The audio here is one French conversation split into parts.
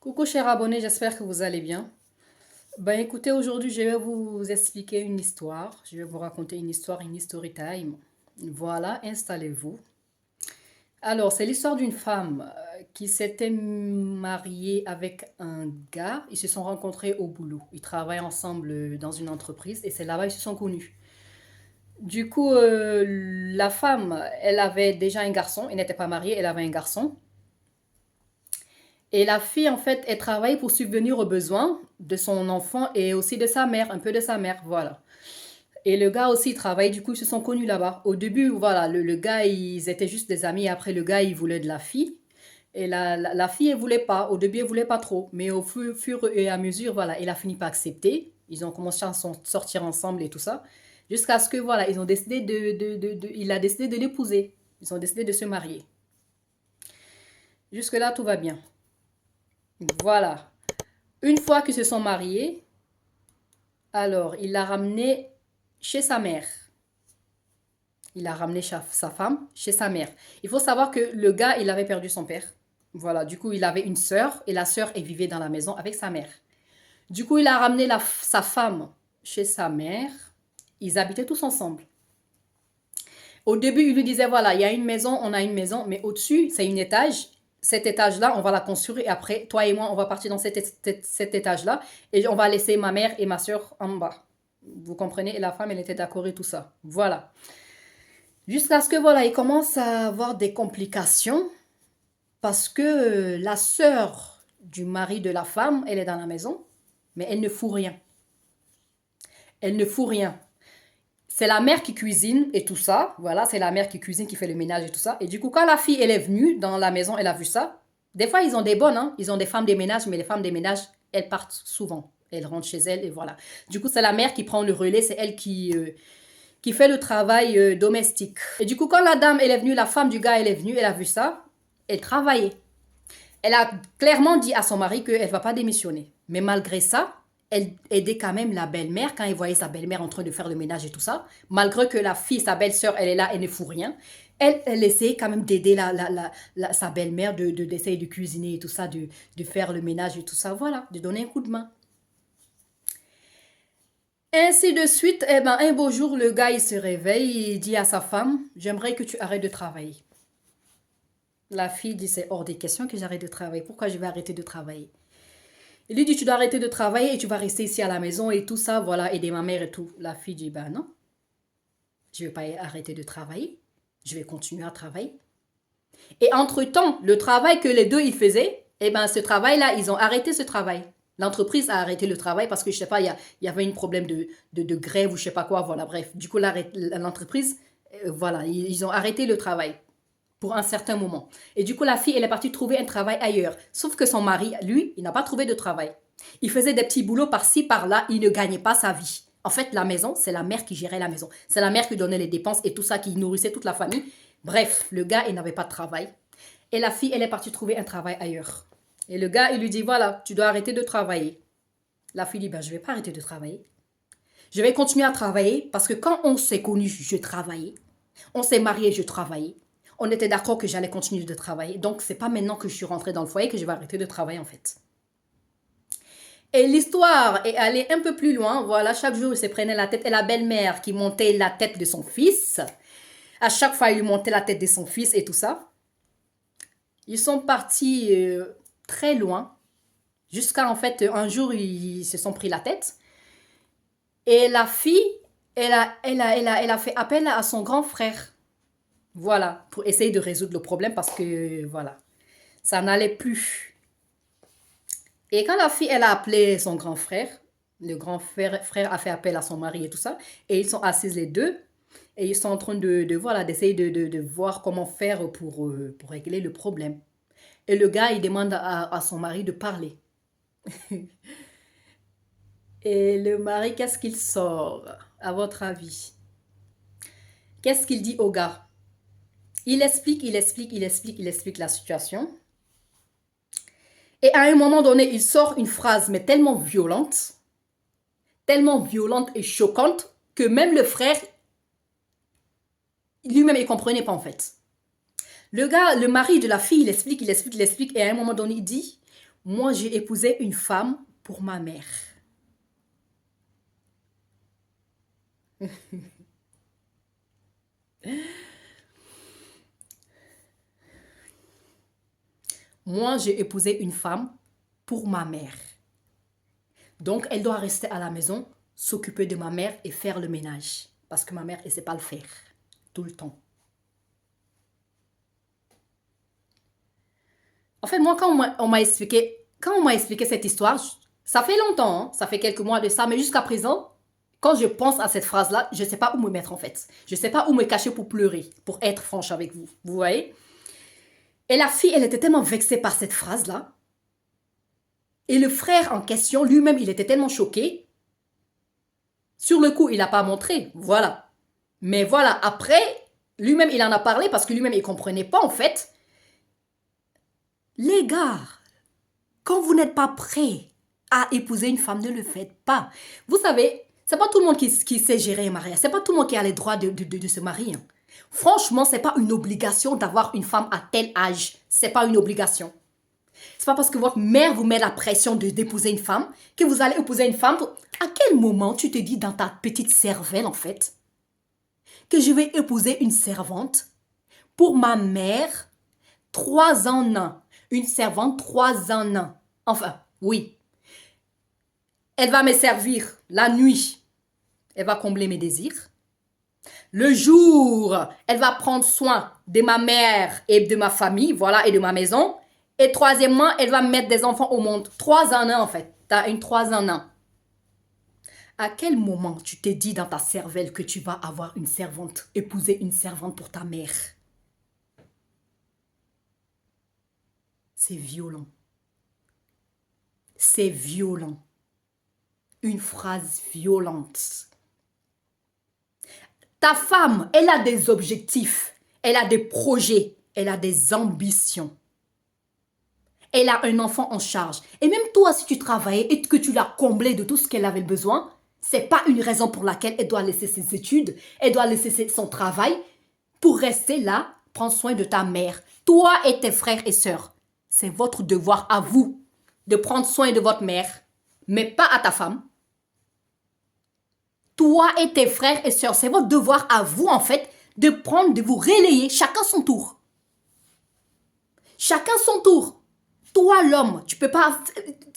Coucou chers abonnés, j'espère que vous allez bien. Ben écoutez, aujourd'hui je vais vous expliquer une histoire. Je vais vous raconter une histoire, une story time. Voilà, installez-vous. Alors, c'est l'histoire d'une femme qui s'était mariée avec un gars. Ils se sont rencontrés au boulot. Ils travaillent ensemble dans une entreprise et c'est là-bas ils se sont connus. Du coup, la femme, elle avait déjà un garçon. Elle n'était pas mariée, elle avait un garçon. Et la fille, en fait, elle travaille pour subvenir aux besoins de son enfant et aussi de sa mère, un peu de sa mère, voilà. Et le gars aussi il travaille, du coup, ils se sont connus là-bas. Au début, voilà, le gars, ils étaient juste des amis. Après, le gars, il voulait de la fille. Et la fille, elle voulait pas. Au début, elle voulait pas trop. Mais au fur et à mesure, voilà, elle a fini par accepter. Ils ont commencé à sortir ensemble et tout ça. Jusqu'à ce que, voilà, ils ont décidé il a décidé de l'épouser. Ils ont décidé de se marier. Jusque-là, tout va bien. Voilà. Une fois qu'ils se sont mariés, alors il l'a ramené chez sa mère. Il a ramené sa femme chez sa mère. Il faut savoir que le gars, il avait perdu son père. Voilà, du coup, il avait une sœur et la sœur, elle vivait dans la maison avec sa mère. Du coup, il a ramené sa femme chez sa mère. Ils habitaient tous ensemble. Au début, il lui disait, voilà, il y a une maison, on a une maison, mais au-dessus, c'est un étage. Cet étage-là, on va la construire et après, toi et moi, on va partir dans cet étage-là et on va laisser ma mère et ma soeur en bas. Vous comprenez? Et la femme, elle était d'accord et tout ça. Voilà. Jusqu'à ce que, voilà, il commence à avoir des complications parce que la sœur du mari de la femme, elle est dans la maison, mais elle ne fout rien. Elle ne fout rien. C'est la mère qui cuisine et tout ça. Voilà, c'est la mère qui cuisine, qui fait le ménage et tout ça. Et du coup, quand la fille, elle est venue dans la maison, elle a vu ça. Des fois, ils ont des bonnes, hein. Ils ont des femmes des ménages, mais les femmes des ménages, elles partent souvent. Elles rentrent chez elles et voilà. Du coup, c'est la mère qui prend le relais, c'est elle qui fait le travail domestique. Et du coup, quand la dame, elle est venue, la femme du gars, elle est venue, elle a vu ça, elle travaillait. Elle a clairement dit à son mari qu'elle ne va pas démissionner. Mais malgré ça, elle aidait quand même la belle-mère quand elle voyait sa belle-mère en train de faire le ménage et tout ça. Malgré que la fille, sa belle-sœur, elle est là, elle ne fout rien. Elle essayait quand même d'aider sa belle-mère, d'essayer de cuisiner et tout ça, de faire le ménage et tout ça. Voilà, de donner un coup de main. Ainsi de suite, eh ben, un beau jour, le gars, il se réveille, il dit à sa femme, j'aimerais que tu arrêtes de travailler. La fille dit, c'est hors des questions que j'arrête de travailler. Pourquoi je vais arrêter de travailler? Il lui dit, tu dois arrêter de travailler et tu vas rester ici à la maison et tout ça, voilà, aider ma mère et tout. La fille dit, ben non, je ne vais pas arrêter de travailler. Je vais continuer à travailler. Et entre-temps, le travail que les deux, ils faisaient, eh ben, ce travail-là, ils ont arrêté ce travail. L'entreprise a arrêté le travail parce que, je sais pas, il y avait un problème de grève ou je sais pas quoi, voilà, bref. Du coup, l'entreprise, voilà, ils ont arrêté le travail pour un certain moment. Et du coup, la fille, elle est partie trouver un travail ailleurs. Sauf que son mari, lui, il n'a pas trouvé de travail. Il faisait des petits boulots par-ci, par-là, il ne gagnait pas sa vie. En fait, la maison, c'est la mère qui gérait la maison. C'est la mère qui donnait les dépenses et tout ça, qui nourrissait toute la famille. Bref, le gars, il n'avait pas de travail. Et la fille, elle est partie trouver un travail ailleurs. Et le gars, il lui dit, voilà, tu dois arrêter de travailler. La fille dit, ben, je ne vais pas arrêter de travailler. Je vais continuer à travailler parce que quand on s'est connus, je travaillais. On s'est mariés, je travaillais. On était d'accord que j'allais continuer de travailler. Donc, c'est pas maintenant que je suis rentrée dans le foyer que je vais arrêter de travailler, en fait. Et l'histoire est allée un peu plus loin. Voilà, chaque jour, il se prenait la tête. Et la belle-mère qui montait la tête de son fils. À chaque fois, il lui montait la tête de son fils et tout ça. Ils sont partis très loin. Jusqu'à, en fait, un jour, ils se sont pris la tête. Et la fille, elle a fait appel à son grand frère. Voilà, pour essayer de résoudre le problème parce que, voilà, ça n'allait plus. Et quand la fille, elle a appelé son grand frère, le grand frère a fait appel à son mari et tout ça, et ils sont assis les deux, et ils sont en train voilà, d'essayer de voir comment faire pour régler le problème. Et le gars, il demande à son mari de parler. Et le mari, qu'est-ce qu'il sort, à votre avis? Qu'est-ce qu'il dit au gars? Il explique la situation. Et à un moment donné, il sort une phrase, mais tellement violente et choquante, que même le frère, lui-même, il ne comprenait pas en fait. Le gars, le mari de la fille, il explique, et à un moment donné, il dit, Moi, j'ai épousé une femme pour ma mère. Moi, j'ai épousé une femme pour ma mère. Donc, elle doit rester à la maison, s'occuper de ma mère et faire le ménage. Parce que ma mère, elle ne sait pas le faire. Tout le temps. En fait, moi, quand on m'a expliqué cette histoire, ça fait longtemps, hein, ça fait quelques mois de ça, mais jusqu'à présent, quand je pense à cette phrase-là, je ne sais pas où me mettre en fait. Je ne sais pas où me cacher pour pleurer, pour être franche avec vous. Vous voyez? Et la fille, elle était tellement vexée par cette phrase-là. Et le frère en question, lui-même, il était tellement choqué. Sur le coup, il n'a pas montré. Voilà. Mais voilà, après, lui-même, il en a parlé parce que lui-même, il ne comprenait pas en fait. Les gars, quand vous n'êtes pas prêts à épouser une femme, ne le faites pas. Vous savez, c'est pas tout le monde qui sait gérer un mariage. C'est pas tout le monde qui a les droits de se marier. Hein. Franchement, c'est pas une obligation d'avoir une femme à tel âge. C'est pas une obligation. C'est pas parce que votre mère vous met la pression d'épouser une femme que vous allez épouser une femme. À quel moment tu te dis dans ta petite cervelle, en fait, que je vais épouser une servante pour ma mère 3 ans, non. Une servante 3 ans, non. Enfin, oui. Elle va me servir la nuit. Elle va combler mes désirs. Le jour, elle va prendre soin de ma mère et de ma famille, voilà, et de ma maison. Et troisièmement, elle va mettre des enfants au monde. 3 ans, en fait. T'as une 3 ans. À quel moment tu t'es dit dans ta cervelle que tu vas avoir une servante, épouser une servante pour ta mère? C'est violent. C'est violent. Une phrase violente. Ta femme, elle a des objectifs, elle a des projets, elle a des ambitions. Elle a un enfant en charge. Et même toi, si tu travaillais et que tu l'as comblé de tout ce qu'elle avait besoin, c'est pas une raison pour laquelle elle doit laisser ses études, elle doit laisser son travail pour rester là, prendre soin de ta mère. Toi et tes frères et sœurs, c'est votre devoir à vous de prendre soin de votre mère, mais pas à ta femme. Toi et tes frères et sœurs, c'est votre devoir à vous, en fait, de vous relayer, chacun son tour. Chacun son tour. Toi, l'homme, tu peux pas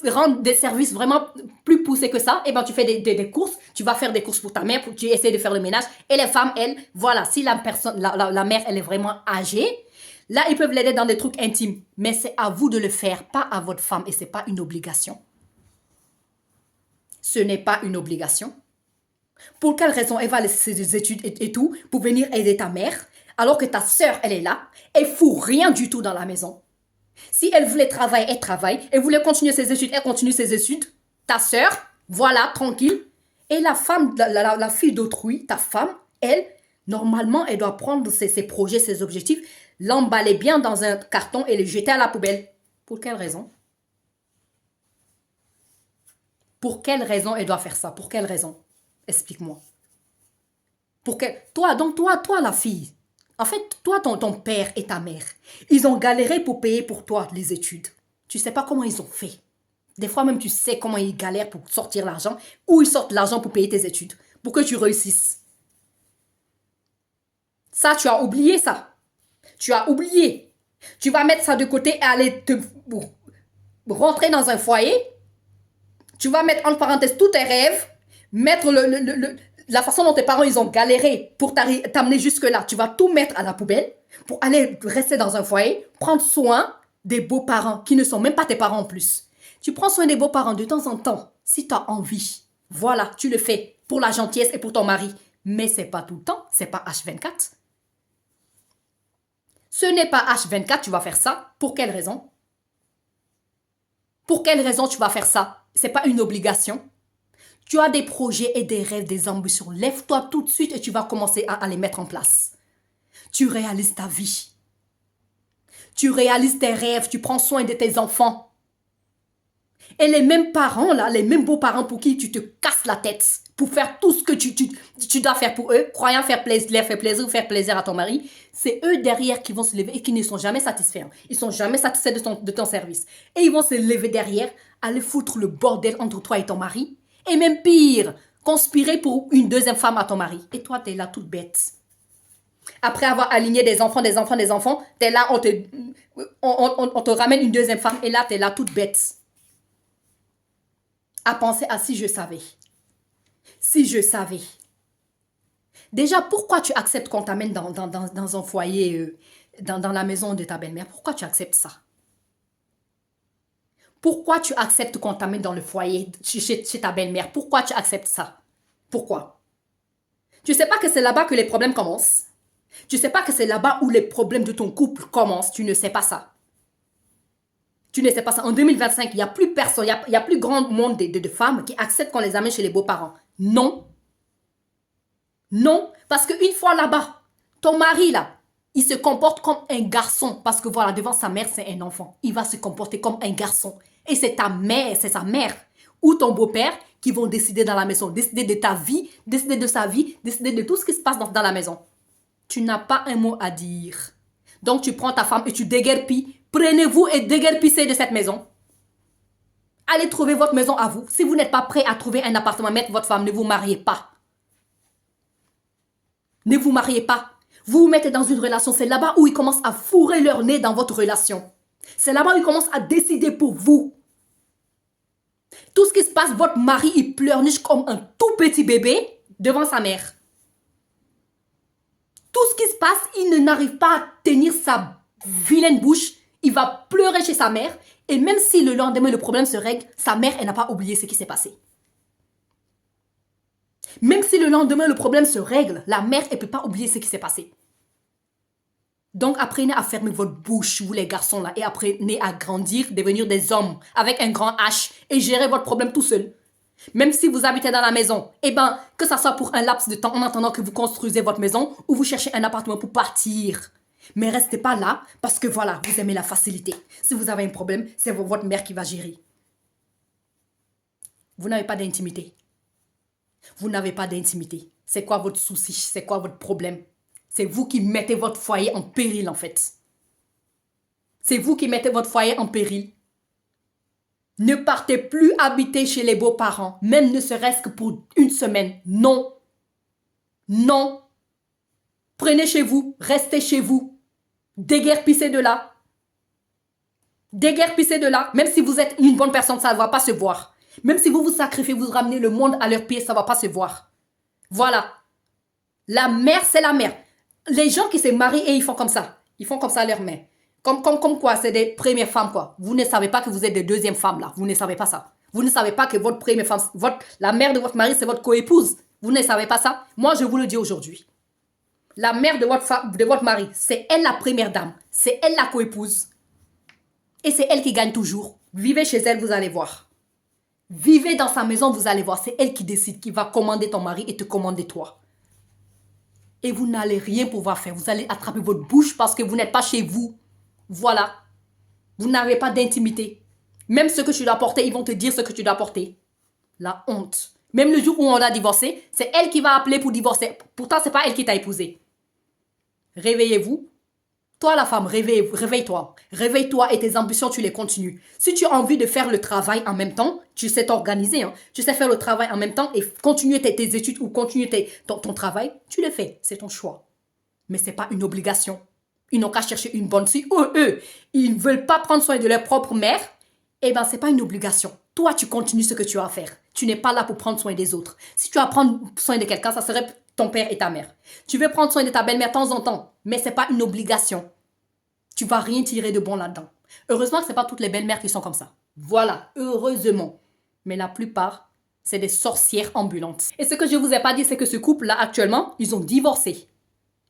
rendre des services vraiment plus poussés que ça. Eh ben, tu fais des courses, tu vas faire des courses pour ta mère, tu essaies de faire le ménage. Et les femmes, elles, voilà, si la mère, elle est vraiment âgée, là, ils peuvent l'aider dans des trucs intimes. Mais c'est à vous de le faire, pas à votre femme. Et c'est pas une obligation. Ce n'est pas une obligation. Pour quelle raison elle va laisser ses études et tout pour venir aider ta mère alors que ta sœur, elle est là, elle fout rien du tout dans la maison. Si elle voulait travailler, elle travaille. Elle voulait continuer ses études, elle continue ses études. Ta sœur, voilà, tranquille. Et la femme, la fille d'autrui, ta femme, elle, normalement, elle doit prendre ses projets, ses objectifs, l'emballer bien dans un carton et les jeter à la poubelle. Pour quelle raison? Pour quelle raison elle doit faire ça? Pour quelle raison? Explique-moi. Toi, la fille. En fait, toi, ton père et ta mère, ils ont galéré pour payer pour toi les études. Tu sais pas comment ils ont fait. Des fois même, tu sais comment ils galèrent pour sortir l'argent, ou ils sortent l'argent pour payer tes études, pour que tu réussisses. Ça, tu as oublié ça. Tu as oublié. Tu vas mettre ça de côté et aller te rentrer dans un foyer. Tu vas mettre en parenthèse tous tes rêves, mettre la façon dont tes parents ils ont galéré pour t'amener jusque-là. Tu vas tout mettre à la poubelle pour aller rester dans un foyer, prendre soin des beaux-parents qui ne sont même pas tes parents en plus. Tu prends soin des beaux-parents de temps en temps, si tu as envie. Voilà, tu le fais pour la gentillesse et pour ton mari. Mais c'est pas tout le temps, c'est pas H24. Ce n'est pas H24, tu vas faire ça. Pour quelle raison? Pour quelle raison tu vas faire ça? C'est pas une obligation. Tu as des projets et des rêves, des ambitions. Lève-toi tout de suite et tu vas commencer à les mettre en place. Tu réalises ta vie. Tu réalises tes rêves, tu prends soin de tes enfants. Et les mêmes parents, là, les mêmes beaux-parents pour qui tu te casses la tête pour faire tout ce que tu dois faire pour eux, croyant faire plaisir, leur faire plaisir ou faire plaisir à ton mari, c'est eux derrière qui vont se lever et qui ne sont jamais satisfaits. Ils sont jamais satisfaits de ton service. Et ils vont se lever derrière, aller foutre le bordel entre toi et ton mari. Et même pire, conspirer pour une deuxième femme à ton mari. Et toi, t'es là toute bête. Après avoir aligné des enfants, t'es là, on te ramène une deuxième femme et là, t'es là toute bête. À penser à si je savais. Si je savais. Déjà, pourquoi tu acceptes qu'on t'amène dans un foyer, dans la maison de ta belle-mère? Pourquoi tu acceptes ça? Pourquoi tu acceptes qu'on t'amène dans le foyer chez ta belle-mère? Pourquoi tu acceptes ça? Pourquoi? Tu sais pas que c'est là-bas que les problèmes commencent? Tu sais pas que c'est là-bas où les problèmes de ton couple commencent? Tu ne sais pas ça. Tu ne sais pas ça. En 2025, il n'y a plus personne, il y a plus grand monde de femmes qui acceptent qu'on les amène chez les beaux-parents. Non. Non. Parce qu'une fois là-bas, ton mari là, il se comporte comme un garçon. Parce que voilà, devant sa mère, c'est un enfant. Il va se comporter comme un garçon. Et c'est ta mère, c'est sa mère. Ou ton beau-père qui vont décider dans la maison. Décider de ta vie, décider de sa vie, décider de tout ce qui se passe dans la maison. Tu n'as pas un mot à dire. Donc tu prends ta femme et tu déguerpis. Prenez-vous et déguerpissez de cette maison. Allez trouver votre maison à vous. Si vous n'êtes pas prêt à trouver un appartement, mettre votre femme, ne vous mariez pas. Ne vous mariez pas. Vous vous mettez dans une relation. C'est là-bas où ils commencent à fourrer leur nez dans votre relation. C'est là-bas où ils commencent à décider pour vous. Tout ce qui se passe, votre mari, il pleurniche comme un tout petit bébé devant sa mère. Tout ce qui se passe, il n'arrive pas à tenir sa vilaine bouche. Il va pleurer chez sa mère. Et même si le lendemain, le problème se règle, sa mère, elle n'a pas oublié ce qui s'est passé. Même si le lendemain, le problème se règle, la mère, elle ne peut pas oublier ce qui s'est passé. Donc, apprenez à fermer votre bouche, vous les garçons là, et apprenez à grandir, devenir des hommes avec un grand H et gérer votre problème tout seul. Même si vous habitez dans la maison, eh ben, que ça soit pour un laps de temps en attendant que vous construisez votre maison ou vous cherchez un appartement pour partir. Mais restez pas là parce que voilà, vous aimez la facilité. Si vous avez un problème, c'est votre mère qui va gérer. Vous n'avez pas d'intimité. Vous n'avez pas d'intimité. C'est quoi votre souci? C'est quoi votre problème? C'est vous qui mettez votre foyer en péril en fait. C'est vous qui mettez votre foyer en péril. Ne partez plus habiter chez les beaux-parents, même ne serait-ce que pour une semaine. Non. Non. Prenez chez vous, restez chez vous. Déguerpissez de là. Déguerpissez de là. Même si vous êtes une bonne personne, ça ne va pas se voir. Même si vous vous sacrifiez, vous ramenez le monde à leurs pieds, ça ne va pas se voir. Voilà. La mère, c'est la mère. Les gens qui se marient et ils font comme ça. Ils font comme ça à leur mère. Comme quoi, c'est des premières femmes quoi. Vous ne savez pas que vous êtes des deuxièmes femmes là. Vous ne savez pas ça. Vous ne savez pas que votre première femme, la mère de votre mari, c'est votre coépouse. Vous ne savez pas ça. Moi, je vous le dis aujourd'hui. La mère de votre mari, c'est elle la première dame. C'est elle la coépouse. Et c'est elle qui gagne toujours. Vivez chez elle, vous allez voir. Vivez dans sa maison, vous allez voir. C'est elle qui décide, qui va commander ton mari et te commander toi. Et vous n'allez rien pouvoir faire. Vous allez attraper votre bouche parce que vous n'êtes pas chez vous. Voilà. Vous n'avez pas d'intimité. Même ce que tu dois porter, ils vont te dire ce que tu dois porter. La honte. Même le jour où on a divorcé, c'est elle qui va appeler pour divorcer. Pourtant, c'est pas elle qui t'a épousé. Réveillez-vous. Toi, la femme, réveille-toi. Réveille-toi et tes ambitions, tu les continues. Si tu as envie de faire le travail en même temps, tu sais t'organiser. Hein. Tu sais faire le travail en même temps et continuer tes études ou continuer ton travail, tu le fais. C'est ton choix. Mais ce n'est pas une obligation. Ils n'ont qu'à chercher une bonne. Si eux, ils ne veulent pas prendre soin de leur propre mère, eh bien, ce n'est pas une obligation. Toi, tu continues ce que tu as à faire. Tu n'es pas là pour prendre soin des autres. Si tu as à prendre soin de quelqu'un, ça serait ton père et ta mère. Tu veux prendre soin de ta belle-mère de temps en temps, mais ce n'est pas une obligation. Tu ne vas rien tirer de bon là-dedans. Heureusement que ce n'est pas toutes les belles-mères qui sont comme ça. Voilà, heureusement. Mais la plupart, c'est des sorcières ambulantes. Et ce que je ne vous ai pas dit, c'est que ce couple-là, actuellement, ils ont divorcé.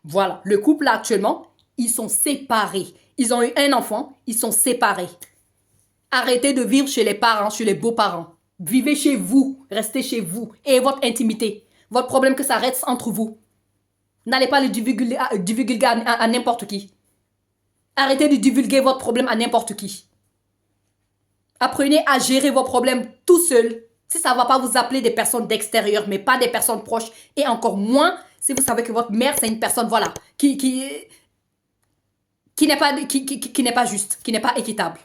Voilà, le couple-là, actuellement, ils sont séparés. Ils ont eu un enfant, ils sont séparés. Arrêtez de vivre chez les parents, chez les beaux-parents. Vivez chez vous, restez chez vous. Et votre intimité. Votre problème que ça reste entre vous. N'allez pas le divulguer à n'importe qui. Arrêtez de divulguer votre problème à n'importe qui. Apprenez à gérer vos problèmes tout seul. Si ça ne va pas vous appeler des personnes d'extérieur, mais pas des personnes proches, et encore moins si vous savez que votre mère, c'est une personne, voilà, qui n'est pas juste, qui n'est pas équitable.